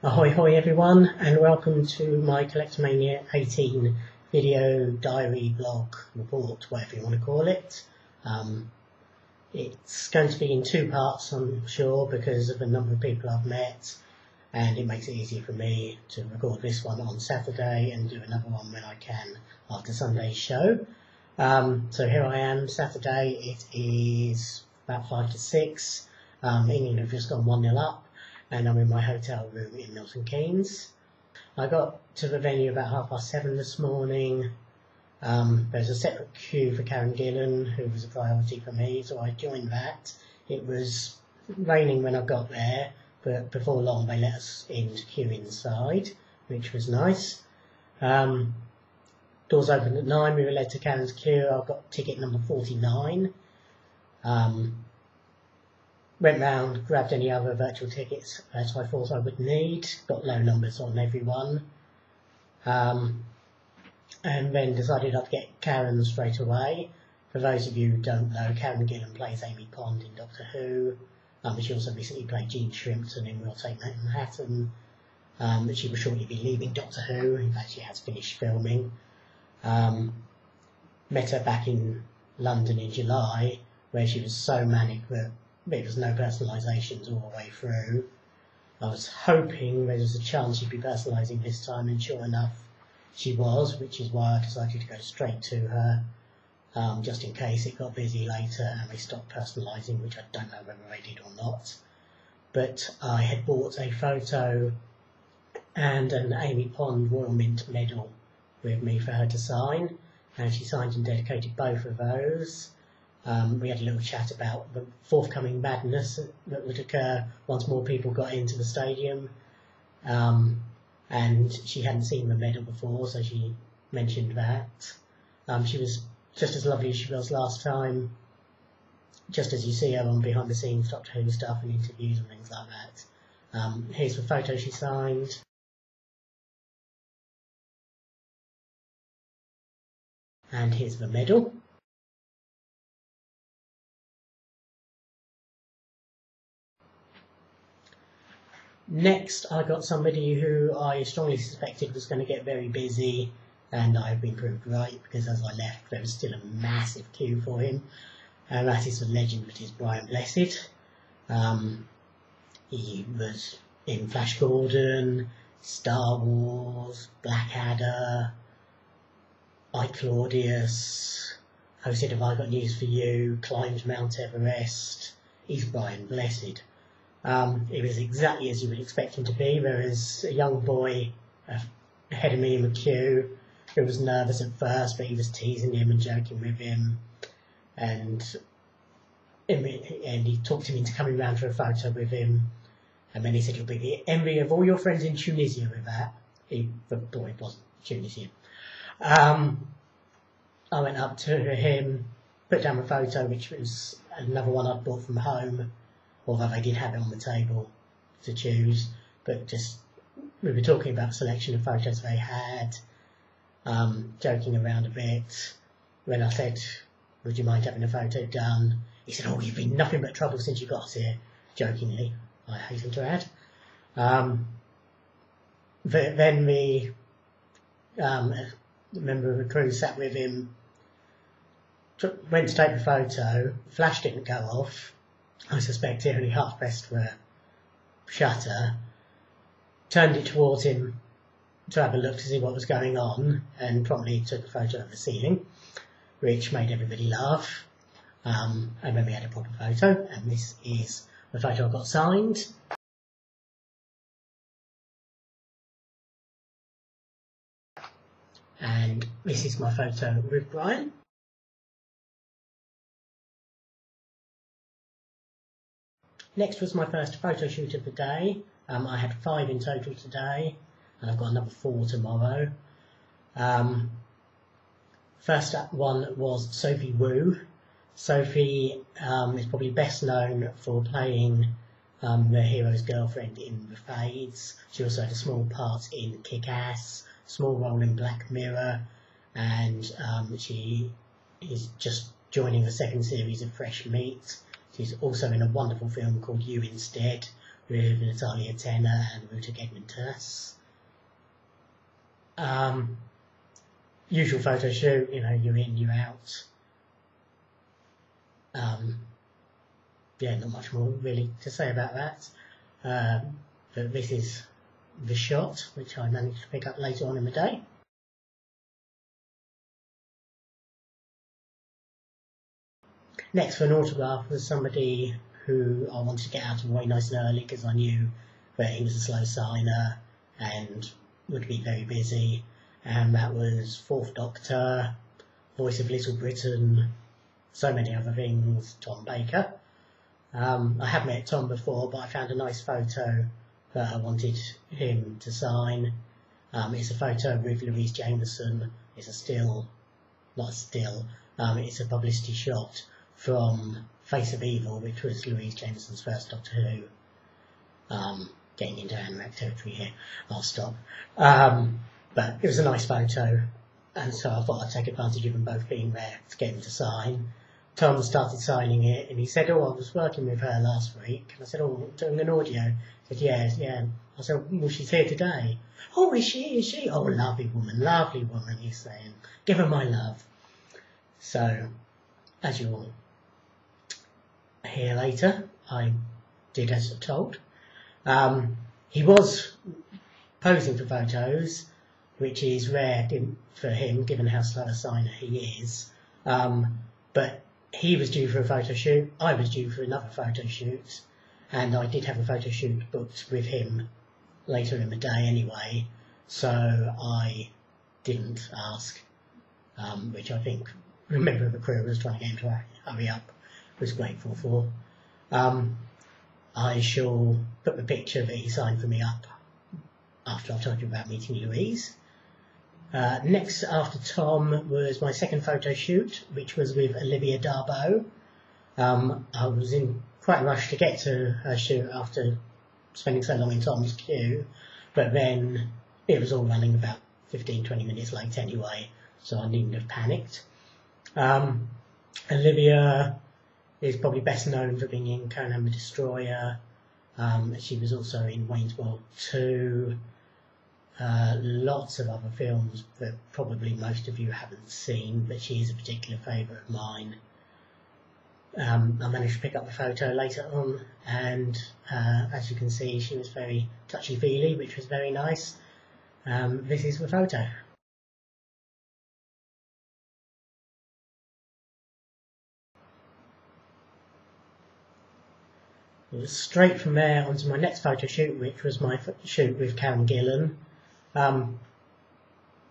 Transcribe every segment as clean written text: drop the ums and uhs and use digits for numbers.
Ahoy hoy everyone, and welcome to my Collectormania 18 video diary blog report, whatever you want to call it. It's going to be in two parts, I'm sure, because of the number of people I've met, and it makes it easier for me to record this one on Saturday and do another one when I can after Sunday's show. So here I am, Saturday. It is about 5 to 6. England have just gone 1-0 up, and I'm in my hotel room in Milton Keynes. I got to the venue about 7:30 this morning. There's a separate queue for Karen Gillan, who was a priority for me, so I joined that. It was raining when I got there, but before long they let us in to queue inside, which was nice. Doors opened at 9, we were led to Karen's queue. I got ticket number 49. Went round, grabbed any other virtual tickets as I thought I would need, got low numbers on everyone, and then decided I'd get Karen straight away. For those of you who don't know, Karen Gillan plays Amy Pond in Doctor Who. She also recently played Jean Shrimpton in We'll Take Manhattan. She will shortly be leaving Doctor Who. In fact, she has finished filming. Met her back in London in July, where she was so manic that there was no personalisations all the way through. I was hoping there was a chance she'd be personalising this time, and sure enough she was, which is why I decided to go straight to her, just in case it got busy later and they stopped personalising, which I don't know whether they did or not. But I had bought a photo and an Amy Pond Royal Mint medal with me for her to sign, and she signed and dedicated both of those. We had a little chat about the forthcoming madness that would occur once more people got into the stadium, and she hadn't seen the medal before, so she mentioned that. She was just as lovely as she was last time, just as you see her on behind the scenes Doctor Who stuff and interviews and things like that. Here's the photo she signed. And here's the medal. Next, I got somebody who I strongly suspected was going to get very busy, and I've been proved right, because as I left there was still a massive queue for him, and that is the legend that is Brian Blessed. He was in Flash Gordon, Star Wars, Blackadder, I Claudius, hosted Have I Got News For You, climbed Mount Everest. He's Brian Blessed. It was exactly as you would expect him to be. There was a young boy ahead of me in the queue who was nervous at first, but he was teasing him and joking with him, and he talked him into coming round for a photo with him, and then he said, "You'll be the envy of all your friends in Tunisia with that." The boy wasn't Tunisian. I went up to him, put down the photo, which was another one I'd bought from home, although they did have it on the table to choose, but just we were talking about the selection of photos they had, joking around a bit. When I said, "Would you mind having a photo done?" he said, "Oh, you've been nothing but trouble since you got here," jokingly, I hasten to add. Then the member of the crew sat with him, went to take the photo, the flash didn't go off. I suspect he only half pressed the shutter, turned it towards him to have a look to see what was going on, and promptly took a photo of the ceiling, which made everybody laugh. And then we had a proper photo, and this is the photo I got signed. And this is my photo with Brian. Next was my first photo shoot of the day. I had 5 in total today, and I've got another 4 tomorrow. First one was Sophie Wu. Sophie is probably best known for playing the hero's girlfriend in The Fades. She also had a small part in Kick-Ass, small role in Black Mirror, and she is just joining the second series of Fresh Meat. She's also in a wonderful film called You Instead, with Natalia Tena and Ruta Gedmintas. Usual photo shoot, you know, you're in, you're out. Yeah, not much more really to say about that. But this is the shot, which I managed to pick up later on in the day. Next for an autograph was somebody who I wanted to get out of the way nice and early because I knew that he was a slow signer and would be very busy. And that was Fourth Doctor, Voice of Little Britain, so many other things, Tom Baker. I have met Tom before, but I found a nice photo that I wanted him to sign. It's a photo with Louise Jameson. It's a still, not a still, it's a publicity shot from Face of Evil, which was Louise Jameson's first Doctor Who. Getting into Anorak territory here, I'll stop. But it was a nice photo, and so I thought I'd take advantage of them both being there to get him to sign. Tom started signing it, and he said, "Oh, I was working with her last week." And I said, "Oh, doing an audio?" He said, "Yes, yeah." I said, "Well, she's here today." "Oh, is she? Is she? Oh, lovely woman," he's saying. "Give her my love." So, as you'll hear later, I did as told. He was posing for photos, which is rare for him, given how slow a signer he is. But he was due for a photo shoot, I was due for another photo shoot, and I did have a photo shoot booked with him later in the day anyway, so I didn't ask, which I think a member of the crew was trying to get him to hurry up, was grateful for. I shall put the picture that he signed for me up after I've told you about meeting Louise. Next after Tom was my second photo shoot, which was with Olivia Darbo. I was in quite a rush to get to her shoot after spending so long in Tom's queue, but then it was all running about 15-20 minutes late anyway, so I needn't have panicked. Olivia is probably best known for being in Conan the Destroyer. She was also in Wayne's World 2. Lots of other films that probably most of you haven't seen, but she is a particular favourite of mine. I managed to pick up the photo later on, and as you can see, she was very touchy-feely, which was very nice. This is the photo. It was straight from there onto my next photo shoot, which was my shoot with Karen Gillan.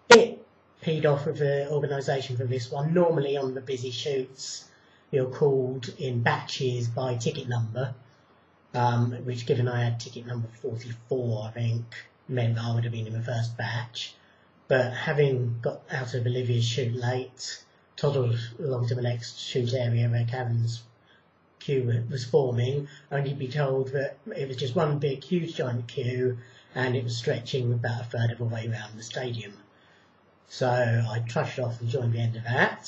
Bit peed off with the organisation for this one. Normally on the busy shoots, you're called in batches by ticket number, which, given I had ticket number 44, I think, meant that I would have been in the first batch. But having got out of Olivia's shoot late, toddled along to the next shoot area where Karen's queue was forming, only to be told that it was just one big, huge, giant queue, and it was stretching about a third of the way around the stadium. So I trudged off and joined the end of that.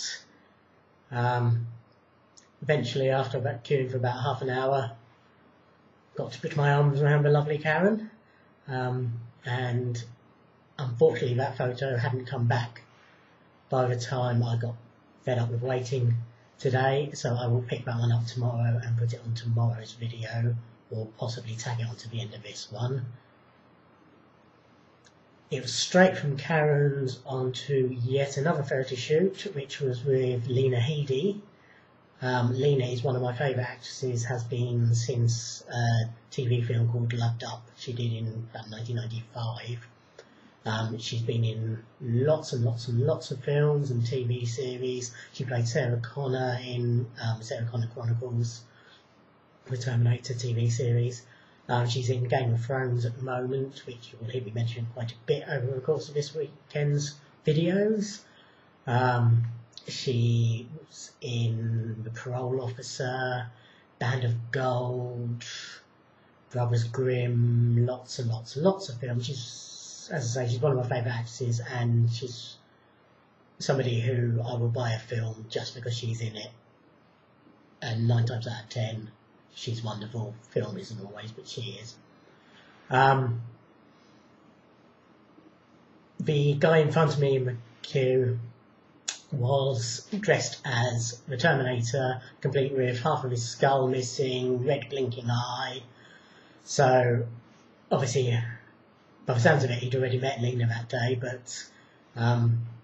Eventually, after about queuing for about half an hour, got to put my arms around the lovely Karen, and unfortunately that photo hadn't come back by the time I got fed up with waiting today, so I will pick that one up tomorrow and put it on tomorrow's video, or possibly tag it onto the end of this one. It was straight from Karen's onto yet another photo shoot, which was with Lena Headey. Lena is one of my favourite actresses, has been since a TV film called Loved Up she did in about 1995. She's been in lots and lots and lots of films and TV series. She played Sarah Connor in Sarah Connor Chronicles, the Terminator TV series. She's in Game of Thrones at the moment, which you will hear me mention quite a bit over the course of this weekend's videos. She was in The Parole Officer, Band of Gold, Brothers Grimm, lots and lots and lots of films. She's, as I say, she's one of my favourite actresses, and she's somebody who I will buy a film just because she's in it. And 9 times out of 10, she's wonderful. Film isn't always, but she is. The guy in front of me in the queue was dressed as the Terminator, complete with half of his skull missing, red blinking eye. So, obviously, by the sounds of it, he'd already met Lena that day, but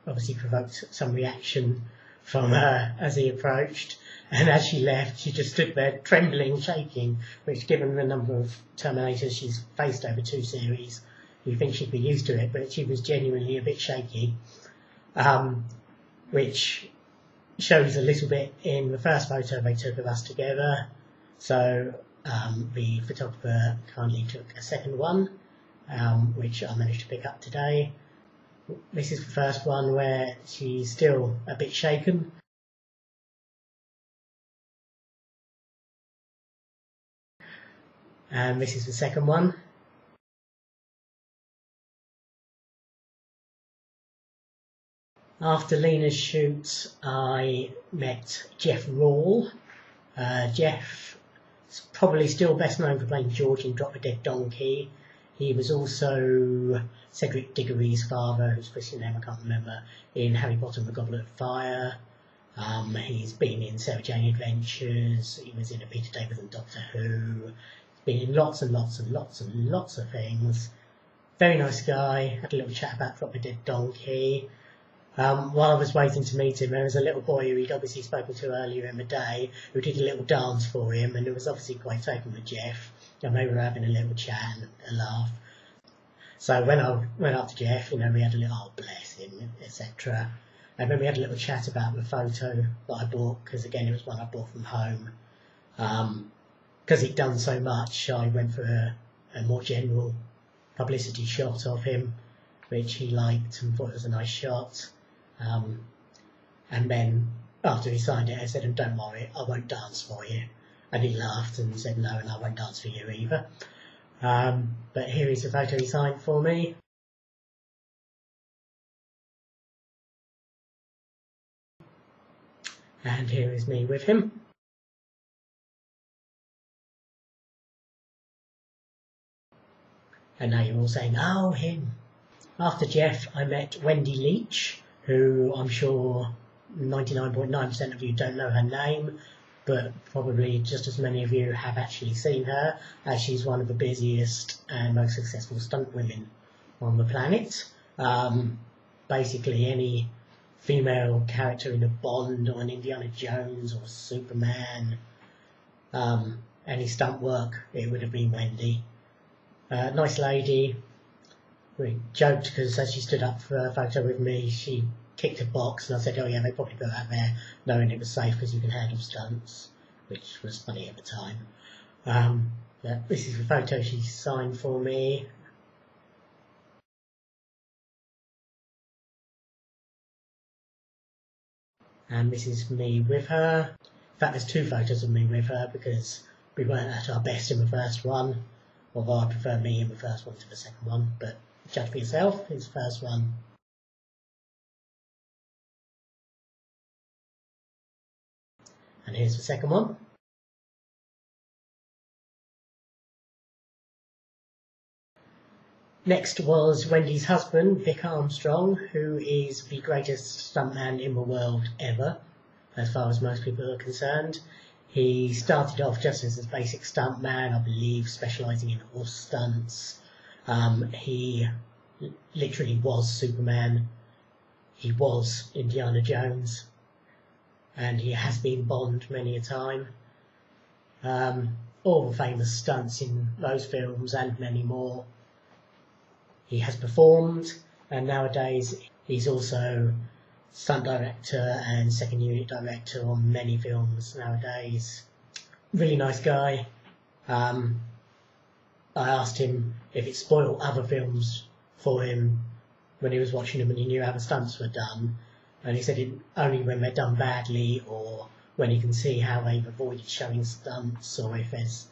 obviously provoked some reaction from her as he approached. And as she left, she just stood there trembling, shaking, which, given the number of Terminators she's faced over 2 series, you think she'd be used to it, but she was genuinely a bit shaky, which shows a little bit in the first photo they took of us together. So the photographer kindly took a second one, which I managed to pick up today. This is the first one where she's still a bit shaken. And this is the second one. After Lena's shoot, I met Jeff Rawle. Jeff is probably still best known for playing George in Drop the Dead Donkey. He was also Cedric Diggory's father, whose Christian name I can't remember, in Harry Potter and the Goblet of Fire. He's been in Sarah Jane Adventures. He was in a Peter Davison Doctor Who. He's been in lots and lots and lots and lots of things. Very nice guy. Had a little chat about Drop the Dead Donkey. While I was waiting to meet him, there was a little boy who he'd obviously spoken to earlier in the day who did a little dance for him, and it was obviously quite taken with Jeff, and they were having a little chat and a laugh. So when I went up to Jeff, we had a little, oh bless him, etc. And then we had a little chat about the photo that I bought, because again it was one I bought from home. Because he'd done so much, I went for a more general publicity shot of him, which he liked and thought it was a nice shot. And then after he signed it, I said, and don't worry, I won't dance for you. And he laughed and said, no, and I won't dance for you either. But here is a photo he signed for me. And here is me with him. And now you're all saying, oh, him. After Jeff, I met Wendy Leach, who I'm sure 99.9% of you don't know her name, but probably just as many of you have actually seen her, as she's one of the busiest and most successful stunt women on the planet. Basically any female character in a Bond or an Indiana Jones or Superman, any stunt work, it would have been Wendy. Nice lady. We joked because as she stood up for a photo with me, she kicked a box, and I said, oh yeah, they probably put that there knowing it was safe because you can handle stunts, which was funny at the time. But this is the photo she signed for me. And this is me with her. In fact, there's 2 photos of me with her because we weren't at our best in the first one, although I prefer me in the first one to the second one, but judge for yourself. Here's the first one. And here's the second one. Next was Wendy's husband, Vic Armstrong, who is the greatest stuntman in the world ever, as far as most people are concerned. He started off just as a basic stuntman, I believe, specialising in horse stunts. He literally was Superman. He was Indiana Jones. And he has been Bond many a time. All the famous stunts in those films and many more. He has performed, and nowadays he's also stunt director and second unit director on many films nowadays. Really nice guy. I asked him if it spoiled other films for him when he was watching them and he knew how the stunts were done, and he said it only when they're done badly or when he can see how they've avoided showing stunts or if there's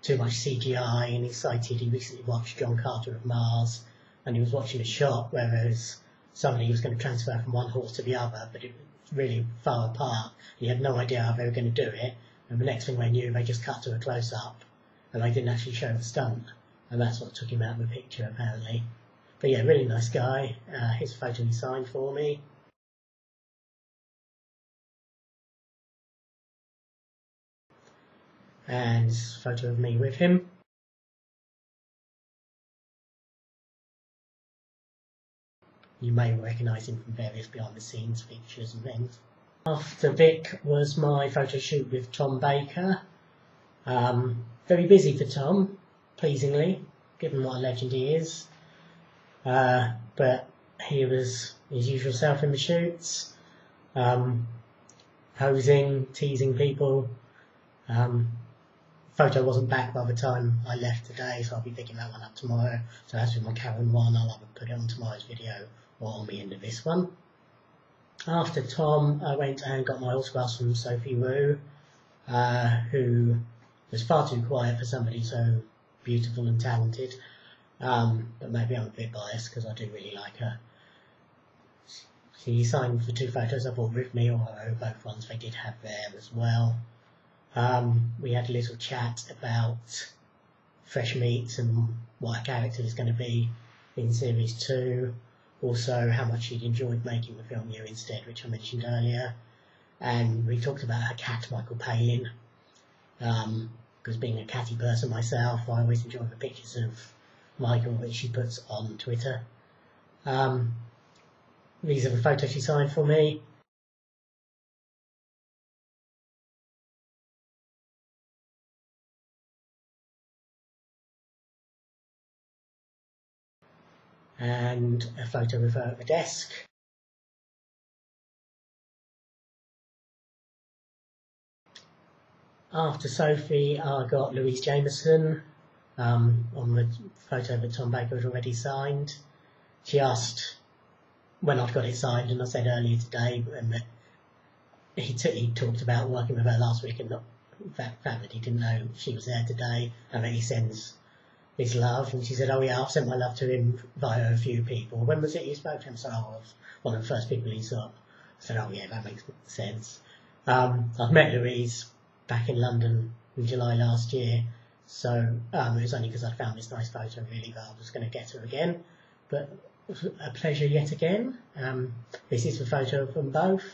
too much CGI. And he cited, he recently watched John Carter of Mars, and he was watching a shot where there's somebody who was going to transfer from one horse to the other, but it was really far apart. He had no idea how they were going to do it, And the next thing they knew, they just cut to a close-up, and they didn't actually show the stunt, and that's what took him out of the picture, apparently. But yeah, really nice guy. His photo he signed for me. And this is a photo of me with him. You may recognise him from various behind-the-scenes pictures and things. After Vic was my photo shoot with Tom Baker. Very busy for Tom, pleasingly, given what a legend he is. But he was his usual self in the shoots, posing, teasing people. Photo wasn't back by the time I left today, so I'll be picking that one up tomorrow. So as with my Karen one, I'll either put it on tomorrow's video or on the end of this one. After Tom, I went and got my autographs from Sophie Wu, who was far too quiet for somebody so beautiful and talented. But maybe I'm a bit biased because I do really like her. She signed for 2 photos I bought with me, although both ones they did have there as well. We had a little chat about fresh meats and what her character is going to be in series 2. Also, how much she'd enjoyed making the film You Instead, which I mentioned earlier. And we talked about her cat, Michael Palin. Because being a catty person myself, I always enjoy the pictures of Michael that she puts on Twitter. These are the photos she signed for me. And a photo of her at the desk. After Sophie, I got Louise Jameson on the photo that Tom Baker had already signed. She asked when I'd got it signed, and I said earlier today that he talked about working with her last week and not the fact that he didn't know she was there today, and that he sends his love. And she said, oh yeah, I've sent my love to him via a few people. When was it you spoke to him? So I was one of the first people he saw. I said, oh yeah, that makes sense. I've met Louise back in London in July last year, so it was only because I found this nice photo really that I was going to get her again. But a pleasure yet again. This is the photo of them both.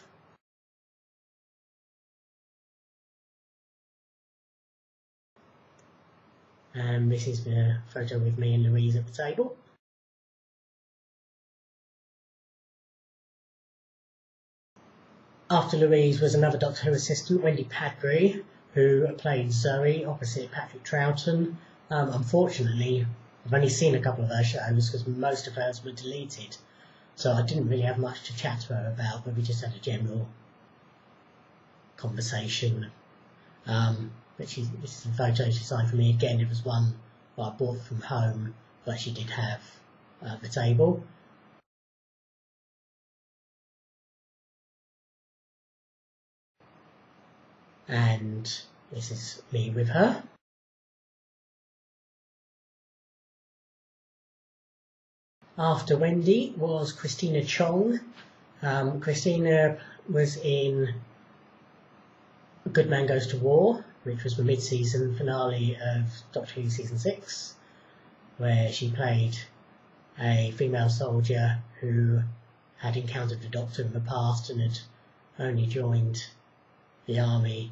And this is the photo with me and Louise at the table. After Louise was another Doctor Who assistant, Wendy Padbury, who played Zoe opposite Patrick Troughton. Unfortunately, I've only seen a couple of her shows because most of hers were deleted, so I didn't really have much to chat to her about, but we just had a general conversation. But this is a photo she signed for me again. It was one that I bought from home, but she did have at the table. And this is me with her. After Wendy was Christina Chong. Christina was in A Good Man Goes to War, which was the mid-season finale of Doctor Who Season 6, where she played a female soldier who had encountered the Doctor in the past and had only joined the army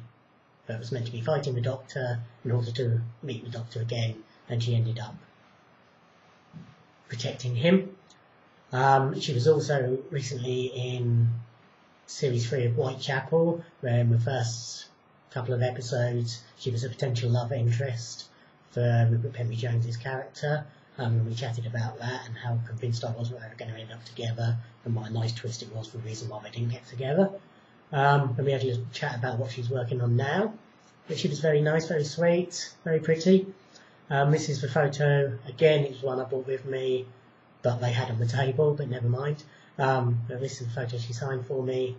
that was meant to be fighting the Doctor in order to meet the Doctor again, and she ended up protecting him. She was also recently in Series 3 of Whitechapel, where in the first couple of episodes she was a potential love interest for Rupert Penry-Jones's character. We chatted about that and how convinced I was that they were going to end up together, and what a nice twist it was for the reason why they didn't get together. And we had a little chat about what she's working on now. But she was very nice, very sweet, very pretty. This is the photo. Again, it was one I brought with me, but they had on the table, but never mind. But this is the photo she signed for me.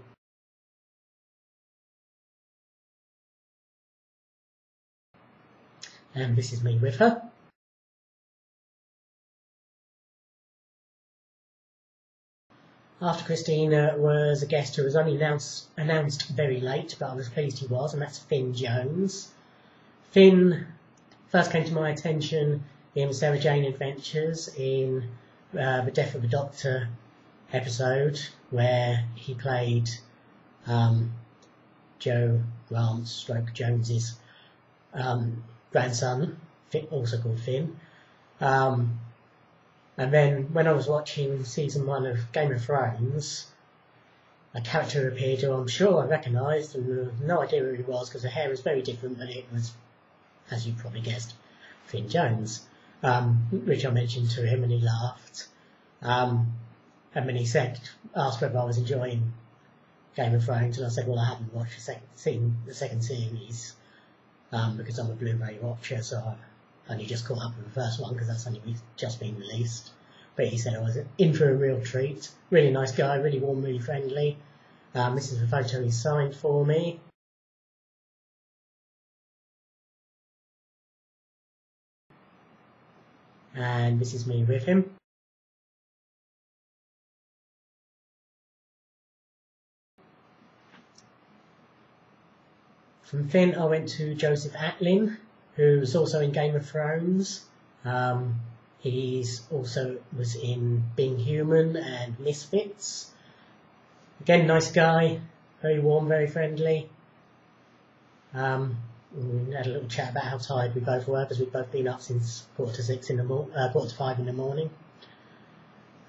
And this is me with her. After Christina was a guest who was only announced very late, but I was pleased he was, and that's Finn Jones. Finn first came to my attention in Sarah Jane Adventures in the Death of the Doctor episode, where he played Joe Grant's / Jones's grandson, also called Finn. And then when I was watching season 1 of Game of Thrones, a character appeared who I'm sure I recognised, and no idea who he was because the hair was very different, but it was, as you probably guessed, Finn Jones, which I mentioned to him and he laughed. And then he asked whether I was enjoying Game of Thrones, and I said, well, I haven't watched the second series because I'm a Blu-ray watcher, so I've only just caught up with the first one because that's only just been released. But he said I was in for a real treat. Really nice guy, really warm, really friendly. This is the photo he signed for me. And this is me with him. From Finn, I went to Joseph Altin, who's also in Game of Thrones. He's also was in Being Human and Misfits. Again, nice guy, very warm, very friendly. We had a little chat about how tired we both were because we'd both been up since 5:45 in the morning.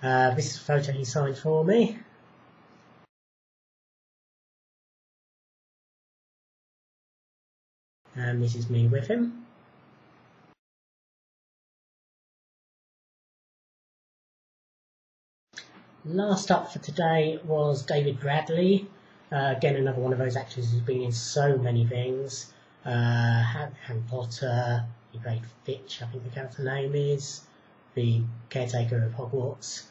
This is a photo he signed for me. And this is me with him. Last up for today was David Bradley. Again, another one of those actors who's been in so many things. Harry Potter, he played Fitch, I think the character name is, the caretaker of Hogwarts.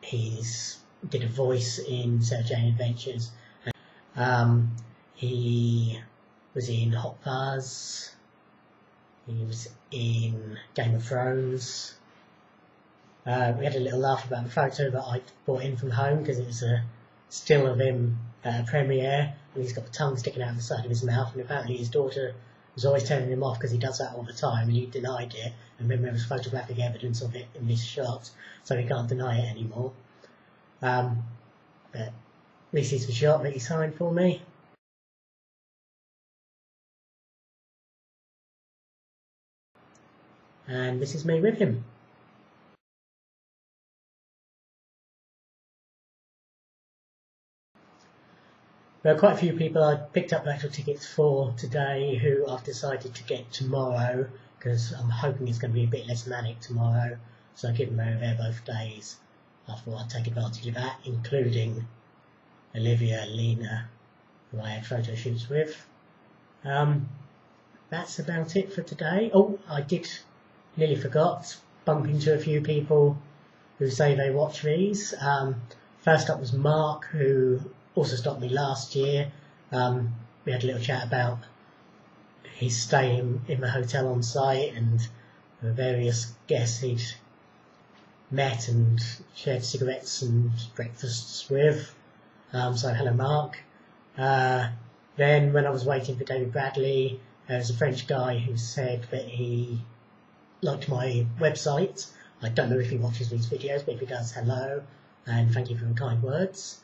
He's did a voice in Sarah Jane Adventures. He was in Hot Fuzz. He was in Game of Thrones. We had a little laugh about the photo that I brought in from home because it was a still of him at a premiere, and he's got the tongue sticking out of the side of his mouth, and apparently his daughter was always telling him off because he does that all the time, and he denied it, and then there was photographic evidence of it in this shot, so he can't deny it anymore. But this is the shot that he signed for me. And this is me with him. There are quite a few people I picked up actual tickets for today who I've decided to get tomorrow because I'm hoping it's going to be a bit less manic tomorrow, so given they're there both days, I thought I'd take advantage of that, including Olivia and Lena, who I had photo shoots with. That's about it for today. Oh, I nearly forgot, bump into a few people who say they watch these. First up was Mark, who also stopped me last year. We had a little chat about his stay in the hotel on site and the various guests he'd met and shared cigarettes and breakfasts with. So hello Mark. Then when I was waiting for David Bradley, there was a French guy who said that he liked my website. I don't know if he watches these videos, but if he does, hello, and thank you for the kind words.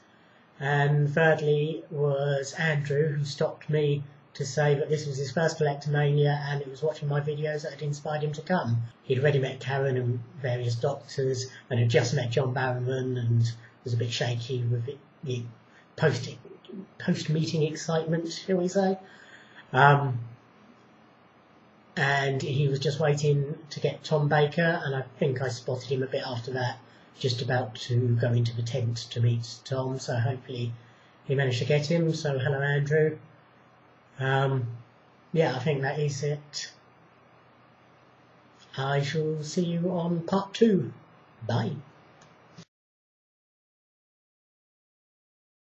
And thirdly was Andrew, who stopped me to say that this was his first Collectormania and it was watching my videos that had inspired him to come. He'd already met Karen and various doctors and had just met John Barrowman and was a bit shaky with the post-meeting excitement, shall we say. And he was just waiting to get Tom Baker, and I think I spotted him a bit after that, just about to go into the tent to meet Tom, so hopefully he managed to get him. So hello Andrew. Yeah, I think that is it. I shall see you on part 2. Bye.